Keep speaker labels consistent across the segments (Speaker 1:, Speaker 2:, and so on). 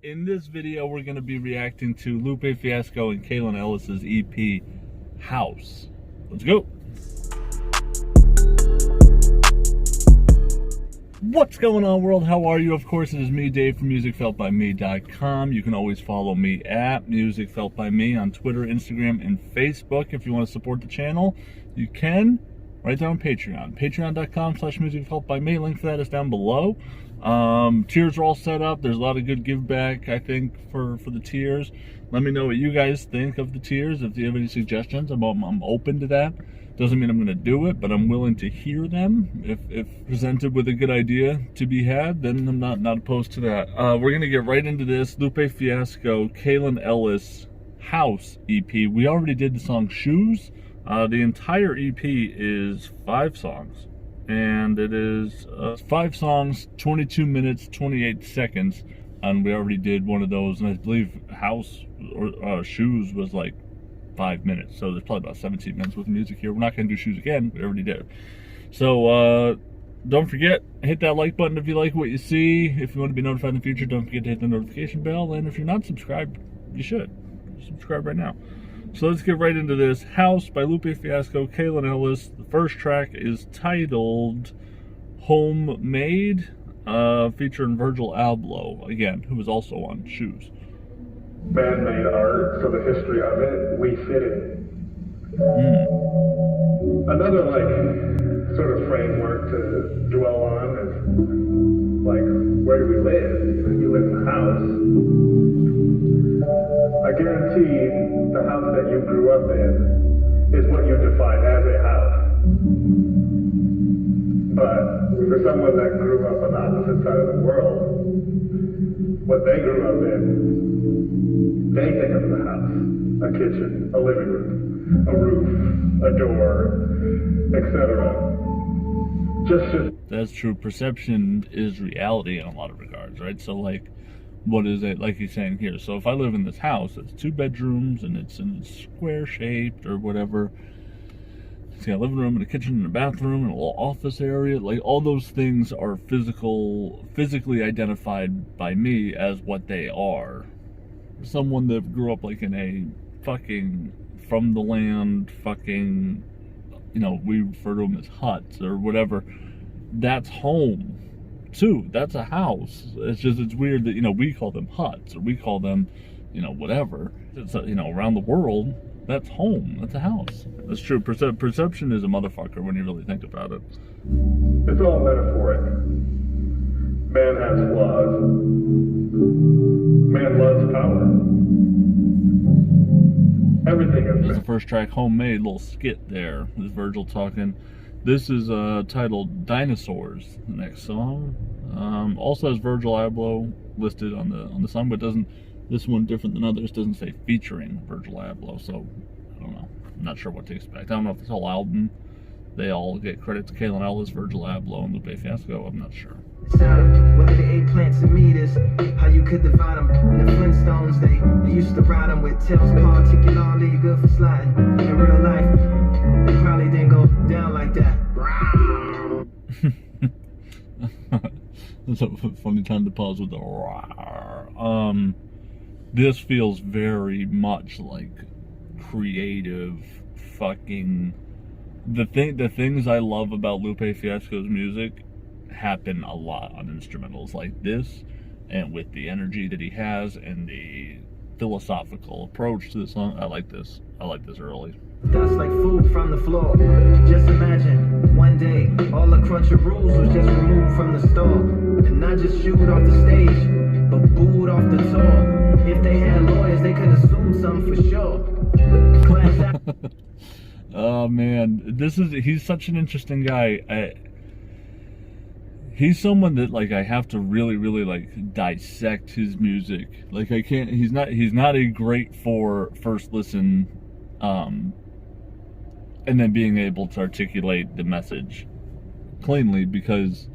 Speaker 1: In this video, we're going to be reacting to Lupe Fiasco and Kaelin Ellis' EP, House. Let's go. What's going on, world? How are you? Of course, it is me, Dave, from musicfeltbyme.com. You can always follow me at musicfeltbyme on Twitter, Instagram, and Facebook. If you want to support the channel, you can right there on Patreon. Patreon.com/musicfeltbyme. Link for that is down below. Tiers are all set up. There's a lot of good give back, I think, for the tiers. Let me know what you guys think of the tiers. If you have any suggestions, I'm open to that. Doesn't mean I'm going to do it, but I'm willing to hear them. If presented with a good idea to be had, then I'm not opposed to that. We're going to get right into this. Lupe Fiasco, Kaelin Ellis, House EP. We already did the song Shoes. The entire EP is 5 songs. And it is 5 songs, 22 minutes, 28 seconds. And we already did one of those. And I believe House or Shoes was like 5 minutes. So there's probably about 17 minutes with music here. We're not going to do Shoes again. We already did. So don't forget, hit that like button if you like what you see. If you want to be notified in the future, don't forget to hit the notification bell. And if you're not subscribed, you should. Subscribe right now. So let's get right into this. House by Lupe Fiasco, Kaelin Ellis. The first track is titled Homemade, featuring Virgil Abloh, again, who was also on Shoes.
Speaker 2: Man-made art, so the history of it, we fit it. Another, sort of framework to dwell on is, where do we live? We live in a house. I guarantee the house that you grew up in is what you define as a house. But for someone that grew up on the opposite side of the world, what they grew up in, they think of the house, a kitchen, a living room, a roof, a door, etc.
Speaker 1: That's true. Perception is reality in a lot of regards, right? So what is it, like he's saying here? So if I live in this house, it's 2 bedrooms and it's square shaped or whatever. It's got a living room and a kitchen and a bathroom and a little office area. All those things are physically identified by me as what they are. Someone that grew up in a fucking from the land fucking, we refer to them as huts or whatever. That's home too. That's a house. It's weird that, we call them huts or we call them, whatever. It's, around the world, that's home. That's a house. That's true. Perception is a motherfucker when you really think about it.
Speaker 2: It's all metaphoric. Man has flaws. Man loves power. Everything is.
Speaker 1: That's the first track, Homemade, little skit there. There's Virgil talking. This is titled Dinosaurs, the next song. Also has Virgil Abloh listed on the song, but doesn't. This one, different than others, doesn't say featuring Virgil Abloh, so I don't know. I'm not sure what to expect. I don't know if this whole album, they all get credit to Kaelin Ellis, Virgil Abloh, and Lupe Fiasco. I'm not sure.
Speaker 3: Whether the 8 plants and meters, how you could divide them. In the Flintstones, they used to ride them with tails particularly good for sliding. In real life, they probably didn't go down like that.
Speaker 1: That's a funny time to pause with the rawr. This feels very much like creative fucking the things I love about Lupe Fiasco's music happen a lot on instrumentals like this, and with the energy that he has and the philosophical approach to the song. I like this early.
Speaker 3: Dust like food from the floor. Just imagine one day all the crunch of rules was just removed from the store, and not just shooed off the stage, but booed off the tour. If they had lawyers, they could have sued some for sure.
Speaker 1: Oh man, he's such an interesting guy. He's someone that I have to really dissect his music. I can't. He's not a great for first listen, and then being able to articulate the message cleanly, because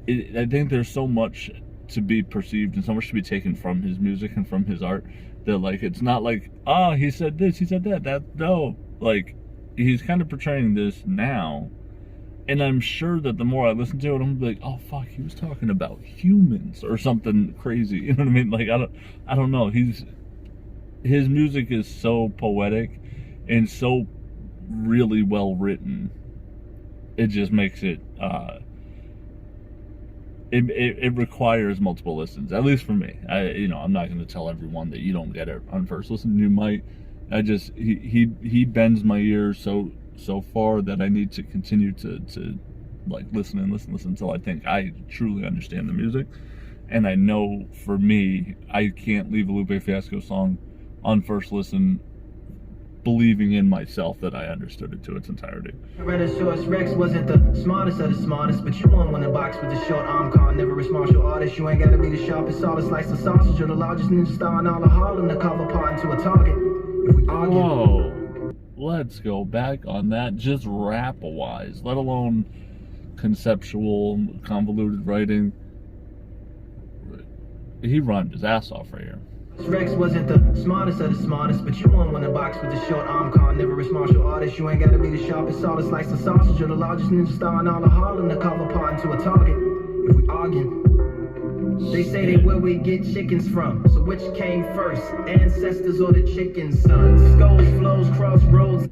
Speaker 1: I think there's so much to be perceived and so much to be taken from his music and from his art that it's not he said this, he said that. No, he's kind of portraying this now, And I'm sure that the more I listen to it, I'm gonna be like, oh fuck, he was talking about humans or something crazy. You know what I mean? Like I don't know. His music is so poetic and so really well written. It just makes it it requires multiple listens, at least for me. I'm not going to tell everyone that you don't get it on first listen. You might. He bends my ears so far that I need to continue to like listen until I think I truly understand the music. And I know for me, I can't leave a Lupe Fiasco song on first listen believing in myself that I understood it to its entirety.
Speaker 3: Rex wasn't the smartest of the smartest, but you won the box with the short arm card. Never a martial artist. You ain't gotta be the sharpest, all the slice of sausage. You're the largest ninja star in all of Harlem to carve apart into a target. If we argue.
Speaker 1: Whoa, let's go back on that, just rap-wise, let alone conceptual, convoluted writing. He rhymed his ass off right here.
Speaker 3: Rex wasn't the smartest of the smartest, but you won the box with the short arm card. Never a martial artist. You ain't gotta be the sharpest, all the slice of sausage. You're the largest ninja star in all of Harlem to carve apart into a target. If we argue, they say they where we get chickens from. So which came first, ancestors or the chicken's son? Skulls, flows, crossroads.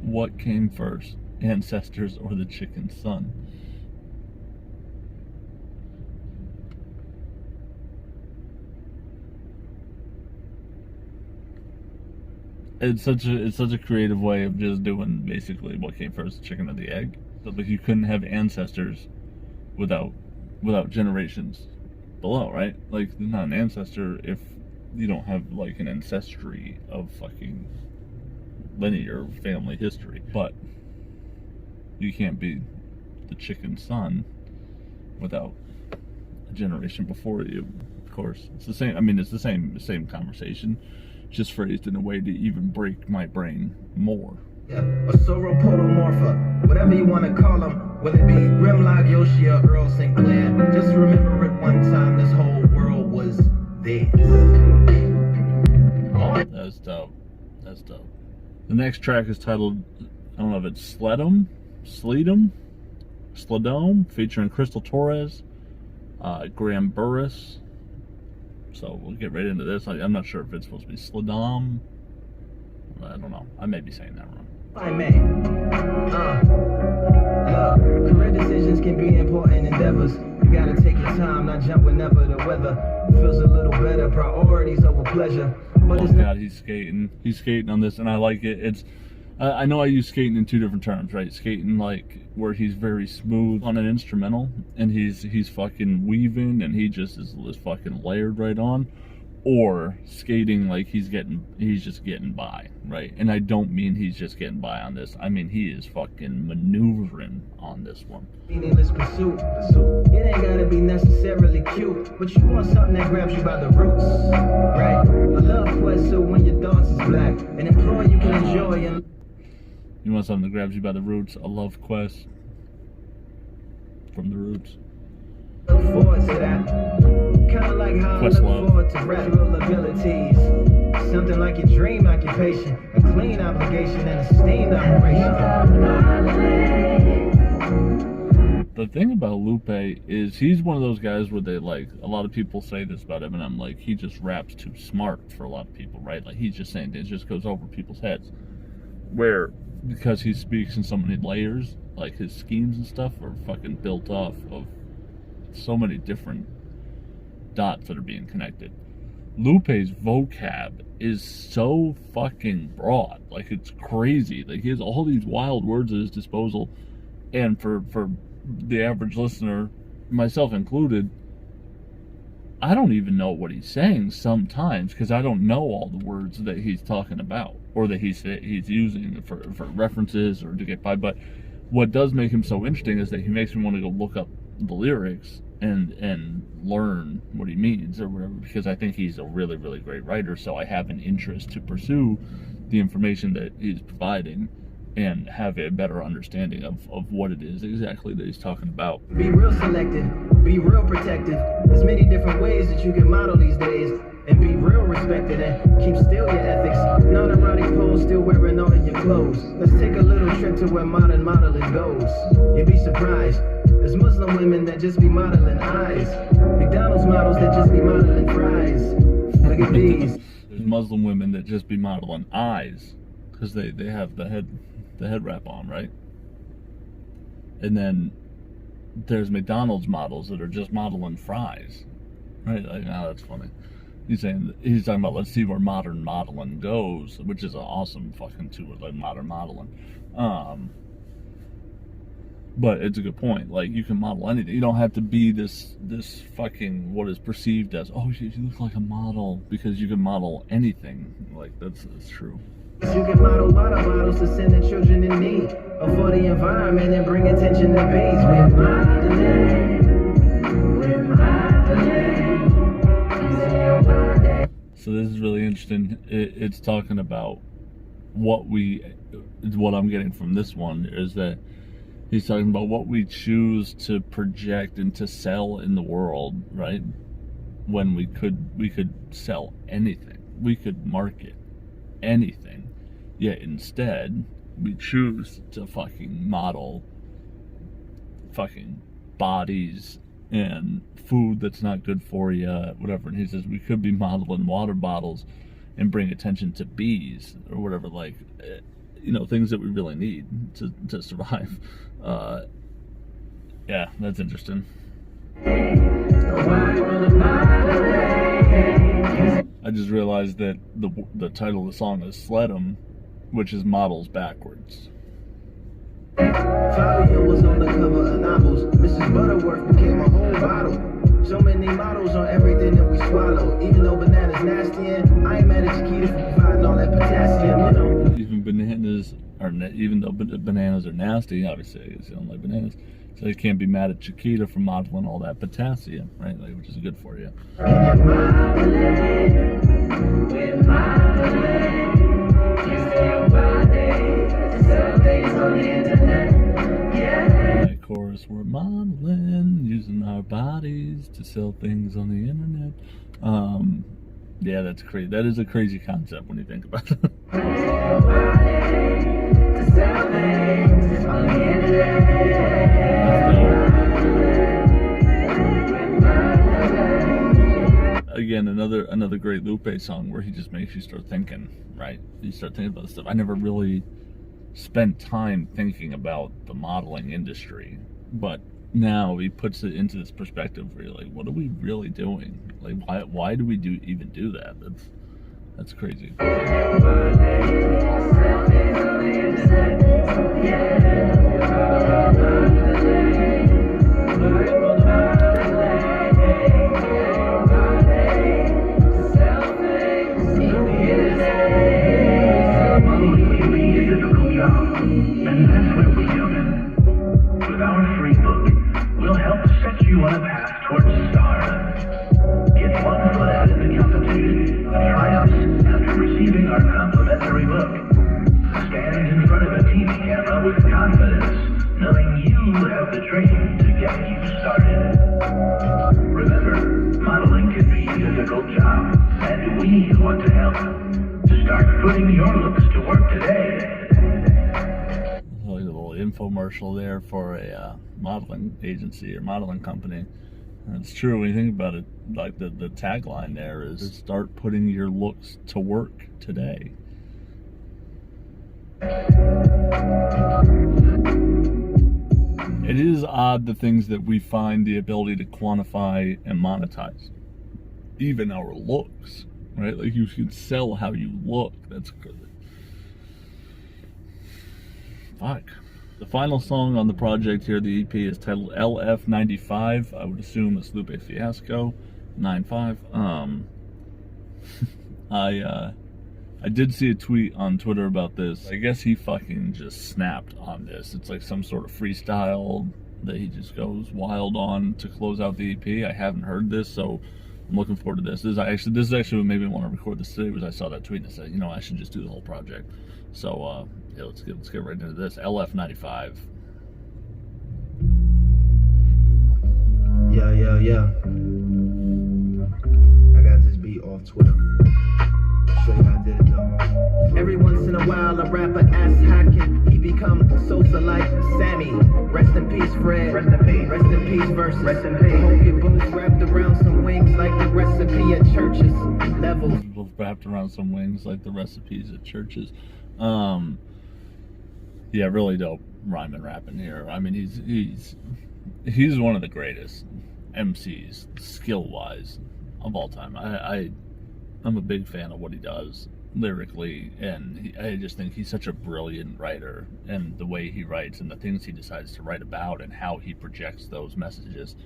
Speaker 1: What came first, ancestors or the chicken's son? It's such a creative way of just doing basically what came first, the chicken or the egg. So, but you couldn't have ancestors without generations below, right? Like, there's not an ancestor if you don't have like an ancestry of fucking linear family history. But you can't be the chicken's son without a generation before you. Of course, it's the same. I mean, it's the same conversation, just phrased in a way to even break my brain more.
Speaker 3: Yeah, a sauropodomorpha, whatever you want to call them, whether it be Grimlock, Yoshi, or Earl Sinclair. Just remember it one time, this whole world was theirs.
Speaker 1: That's dope. That's dope. The next track is titled, I don't know if it's Sledom, featuring Crystal Torres, Graham Burris. So we'll get right into this. I'm not sure if it's supposed to be Sledom. I don't know. I may be saying that wrong.
Speaker 3: I may. Career decisions can be important endeavors. You gotta take your time, not jump whenever the weather feels a little better. Priorities over pleasure. But
Speaker 1: oh God, he's skating. He's skating on this, and I like it. It's I know I use skating in two different terms, right? Skating like where he's very smooth on an instrumental, and he's fucking weaving, and he just is fucking layered right on. Or skating like he's just getting by, right? And I don't mean he's just getting by on this. I mean he is fucking maneuvering on this one.
Speaker 3: Meaningless pursuit. It ain't gotta be necessarily cute, but you want something that grabs you by the roots, right? A love quest, so when your thoughts is black, an employer you can enjoy. And
Speaker 1: you want something that grabs you by the roots? A love quest from the roots.
Speaker 3: Look forward to that. Kinda like how I look forward to natural abilities. Something like your dream occupation, a clean obligation and a steamed operation.
Speaker 1: The thing about Lupe is he's one of those guys where they like, a lot of people say this about him, and I'm like, he just raps too smart for a lot of people, right? Like he's just saying it just goes over people's heads. Where, because he speaks in so many layers, like his schemes and stuff are fucking built off of so many different dots that are being connected. Lupe's vocab is so fucking broad, like it's crazy. Like he has all these wild words at his disposal, and for the average listener, myself included, I don't even know what he's saying sometimes because I don't know all the words that he's talking about or that he's using for references or to get by. But what does make him so interesting is that he makes me want to go look up the lyrics and learn what he means or whatever, because I think he's a really, really great writer, so I have an interest to pursue the information that he's providing. and have a better understanding of what it is exactly that he's talking about.
Speaker 3: Be real selective, be real protective. There's many different ways that you can model these days. And be real respected and keep still your ethics. Non-erotic pose, still wearing all of your clothes. Let's take a little trip to where modern modeling goes. You'd be surprised. There's Muslim women that just be modeling eyes. McDonald's models that just be modeling fries. Look at these.
Speaker 1: There's Muslim women that just be modeling eyes because they have the head wrap on, right? And then there's McDonald's models that are just modeling fries, right? Like, oh, that's funny. He's talking about, let's see where modern modeling goes, which is an awesome fucking tour, like modern modeling. But it's a good point. Like, you can model anything. You don't have to be this fucking what is perceived as, oh, you look like a model, because you can model anything. Like, that's true.
Speaker 3: You can model water bottles to send the children in need, or for the environment and bring attention to bees. With modeling.
Speaker 1: So this is really interesting. It's talking about what I'm getting from this one is that he's talking about what we choose to project and to sell in the world, right? When we could sell anything. We could market anything. Yet instead, we choose to fucking model fucking bodies and food that's not good for you, whatever. And he says we could be modeling water bottles and bring attention to bees or whatever, like, things that we really need to survive. Yeah, that's interesting. I just realized that the title of the song is Sledum, which is models backwards.
Speaker 3: Fabio was on the cover of novels. Mrs. Butterworth became a whole bottle. So many models on everything that we swallow. Even though bananas nasty, and I ain't mad at Chiquita for providing all that potassium,
Speaker 1: Even though bananas are nasty, obviously, you don't like bananas. So you can't be mad at Chiquita for modeling all that potassium, right? Like, which is good for you. Of course, we're modeling, using our bodies to sell things on the internet. Yeah, that's crazy. That is a crazy concept when you think about it. Again, another great Lupe song where he just makes you start thinking, right? You start thinking about this stuff. I never really spent time thinking about the modeling industry, but now he puts it into this perspective where you're like, what are we really doing? Like, why do we even do that? That's crazy.
Speaker 2: And that's what we're doing. With our free book, we'll help set you on a path towards stardom. Get one foot out in the competition and try us after receiving our complimentary book. Stand in front of a TV camera with confidence, knowing you have the training to get you started. Remember, modeling can be a difficult job, and we want to help. To start putting your looks to work today.
Speaker 1: Infomercial there for a modeling agency or modeling company. And it's true when you think about it. Like the tagline there is start putting your looks to work today. It is odd the things that we find the ability to quantify and monetize, even our looks, right? Like, you can sell how you look. That's good. Fuck. The final song on the project here, the EP, is titled LF95. I would assume it's Lupe Fiasco 95. I did see a tweet on Twitter about this. I guess he fucking just snapped on this. It's like some sort of freestyle that he just goes wild on to close out the EP. I haven't heard this, so I'm looking forward to this. This is actually what made me want to record this today, was I saw that tweet and I said, you know, I should just do the whole project. So yeah, let's get right into this. LF95.
Speaker 3: Yeah. I got this beat off Twitter. Show you how I did it though. Every once in a while, a rapper asks how can he become Sosa like Sammy. Rest in peace, Fred. Rest in peace, versus. Rest in peace. Hope your boots wrapped around some wings like the recipe at churches. Levels.
Speaker 1: Wrapped around some wings like the recipes at churches. Yeah, really dope rhyme and rapping here. I mean, he's one of the greatest MCs, skill-wise, of all time. I'm a big fan of what he does lyrically, and I just think he's such a brilliant writer, and the way he writes and the things he decides to write about and how he projects those messages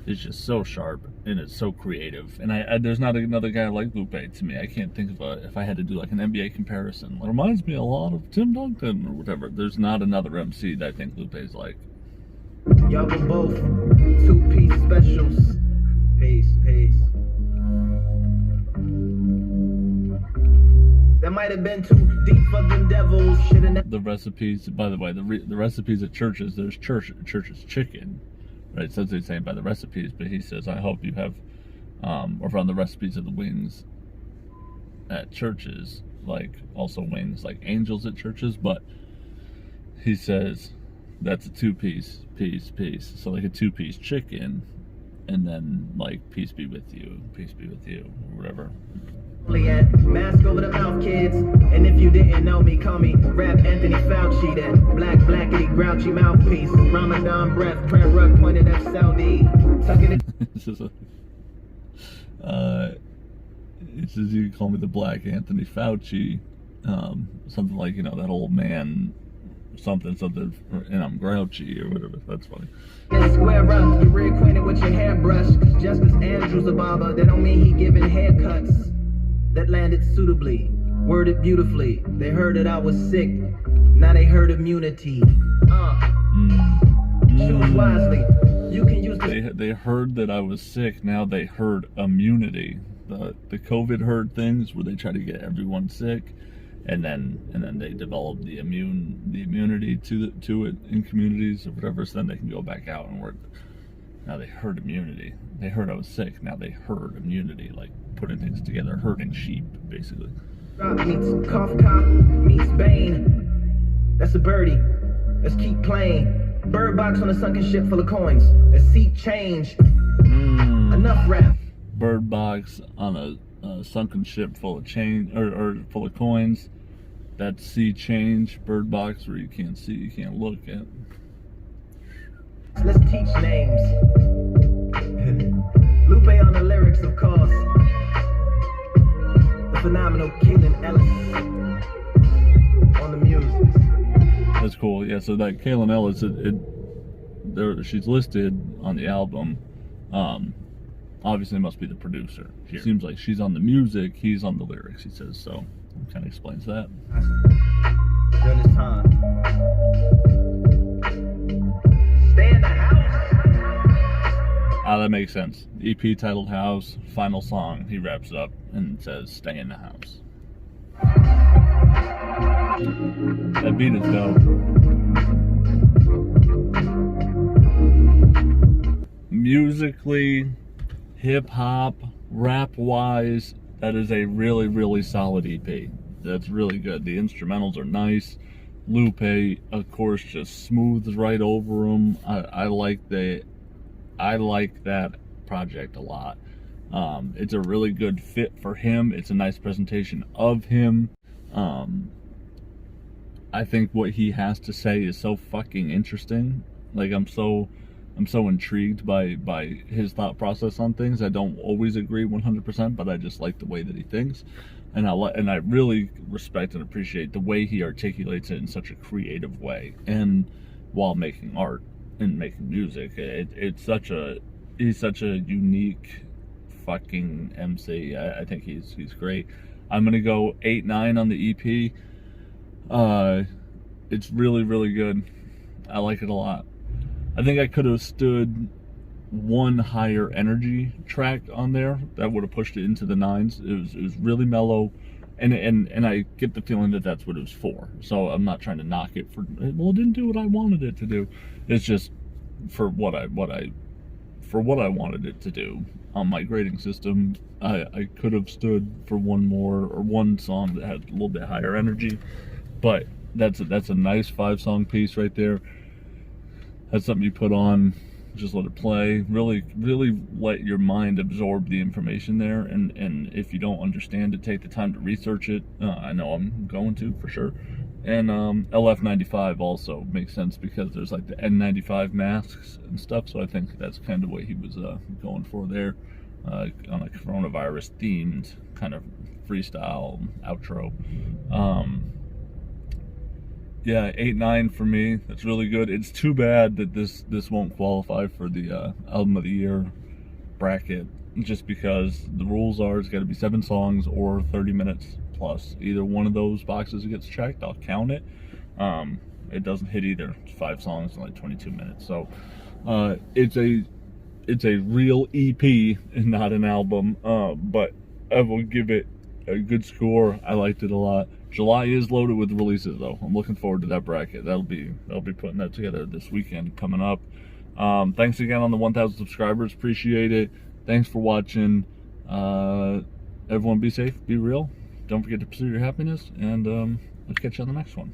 Speaker 1: is just so sharp, and it's so creative. And there's not another guy like Lupe to me. I can't think of if I had to do like an NBA comparison. It reminds me a lot of Tim Duncan or whatever. There's not another MC that I think Lupe's like.
Speaker 3: Y'all were both two-piece specials. Peace. That might have been too deep for them devils.
Speaker 1: The recipes, by the way, the recipes at churches, there's church's chicken. Right, it says they say by the recipes, but he says, I hope you have, or from the recipes of the wings at churches, like also wings like angels at churches, but he says that's a two-piece, piece. So like a two-piece chicken, and then like peace be with you, or whatever.
Speaker 3: Mask over the mouth, kids. And if you didn't know me, call me Rap Anthony Fauci, that blackity grouchy mouthpiece. Ramadan breath, prayer rug pointed at Saudi. Tucking it.
Speaker 1: It says you can call me the Black Anthony Fauci, something like, you know, that old man, something, and I'm grouchy or whatever. That's funny.
Speaker 3: And square up, you're reacquainted with your hairbrush. Just cause Andrew's a barber, that don't mean he giving haircuts. That landed suitably, worded beautifully. They heard that I was sick, now they heard immunity. Choose wisely. You can use
Speaker 1: they heard that I was sick, now they heard immunity. The COVID herd things where they try to get everyone sick, and then they develop the immunity to it in communities or whatever, so then they can go back out and work. Now they heard immunity. They heard I was sick, now they heard immunity, like putting things together, herding sheep, basically.
Speaker 3: Meets cough, meets Bane. That's a birdie. Let's keep playing. Bird box on a sunken ship full of coins. A seat change. Enough rap.
Speaker 1: Bird box on a sunken ship full of change, or full of coins. That sea change. Bird box where you can't see, you can't look at.
Speaker 3: Let's teach names. Lupe on the lyrics, of course. The phenomenal Kaelin Ellis on the music.
Speaker 1: That's cool. Yeah, so that Kaelin Ellis, she's listed on the album. Obviously it must be the producer. It seems like she's on the music, he's on the lyrics, he says, so it kind of explains that.
Speaker 3: During this time. Stay in the house.
Speaker 1: That makes sense. EP titled House, final song, he wraps it up and says, stay in the house. That beat is dope. Musically, hip-hop, rap-wise, that is a really, really solid EP. That's really good. The instrumentals are nice. Lupe, of course, just smooths right over them. I like that project a lot. It's a really good fit for him. It's a nice presentation of him. I think what he has to say is so fucking interesting. Like, I'm so intrigued by his thought process on things. I don't always agree 100%, but I just like the way that he thinks, and I really respect and appreciate the way he articulates it in such a creative way, and while making art and making music. He's such a unique fucking MC. I think he's great. I'm gonna go 8-9 on the EP. It's really, really good. I like it a lot. I think I could have stood one higher energy track on there that would have pushed it into the 9s. It was really mellow, and I get the feeling that that's what it was for. So I'm not trying to knock it for, well, it didn't do what I wanted it to do. It's just for what I wanted it to do on my grading system. I could have stood for one song that had a little bit higher energy, but that's a nice 5-song piece right there. That's something you put on, just let it play. Really let your mind absorb the information there, and if you don't understand it, take the time to research it. I know I'm going to, for sure. And LF95 also makes sense because there's like the N95 masks and stuff, so I think that's kind of what he was going for there, on a coronavirus themed kind of freestyle outro. Yeah, 8-9 for me. That's really good. It's too bad that this won't qualify for the album of the year bracket, just because the rules are it's got to be 7 songs or 30 minutes plus. Either one of those boxes gets checked, I'll count it. It doesn't hit either. It's 5 songs in like 22 minutes. So it's a real EP and not an album. But I will give it a good score. I liked it a lot. July is loaded with releases, though. I'm looking forward to that bracket. I'll be putting that together this weekend coming up. Thanks again on the 1,000 subscribers. Appreciate it. Thanks for watching. Everyone be safe, be real. Don't forget to pursue your happiness, and I'll catch you on the next one.